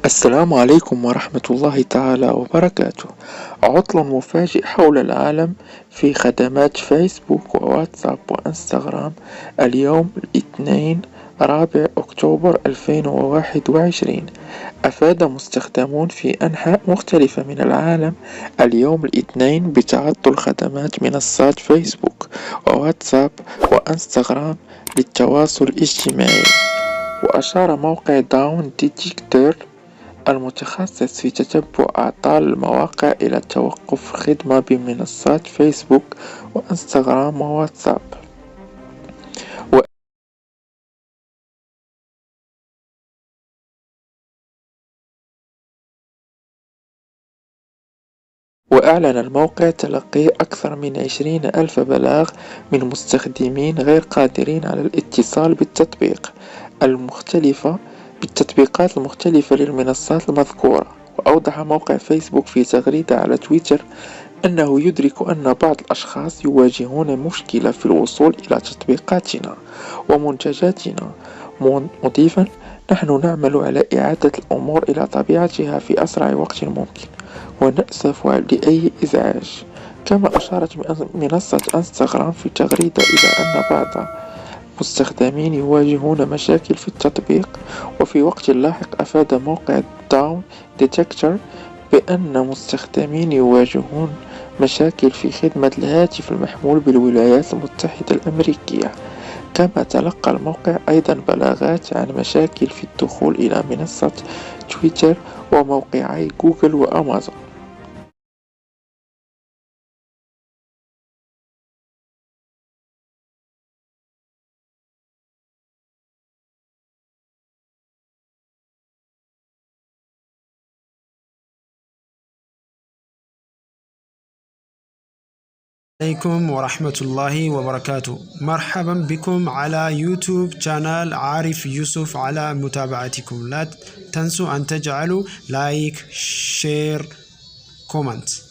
السلام عليكم ورحمة الله تعالى وبركاته. عطل مفاجئ حول العالم في خدمات فيسبوك وواتساب وإنستغرام اليوم الاثنين 4 أكتوبر 2021. أفاد مستخدمون في أنحاء مختلفة من العالم اليوم الاثنين بتعطل خدمات منصات فيسبوك وواتساب وإنستغرام للتواصل الاجتماعي. وأشار موقع داون ديتكتور المتخصص في تتبع أعطال المواقع إلى توقف خدمة بمنصات فيسبوك وإنستغرام وواتساب. وأعلن الموقع تلقي أكثر من 20,000 بلاغ من مستخدمين غير قادرين على الاتصال بالتطبيقات المختلفة للمنصات المذكورة. وأوضح موقع فيسبوك في تغريدة على تويتر أنه يدرك أن بعض الأشخاص يواجهون مشكلة في الوصول إلى تطبيقاتنا ومنتجاتنا، مضيفا: نحن نعمل على إعادة الأمور إلى طبيعتها في أسرع وقت ممكن، ونأسف لأي إزعاج. كما أشارت منصة إنستغرام في تغريدة إلى أن بعض المستخدمين يواجهون مشاكل في التطبيق. وفي وقت لاحق أفاد موقع داون ديتكتور بأن مستخدمين يواجهون مشاكل في خدمة الهاتف المحمول بالولايات المتحدة الأمريكية. كما تلقى الموقع أيضا بلاغات عن مشاكل في الدخول إلى منصة تويتر وموقعي جوجل وأمازون. عليكم ورحمة الله وبركاته. مرحبا بكم على يوتيوب شانل عارف يوسف. على متابعتكم لا تنسوا أن تجعلوا لايك، شير، كومنت.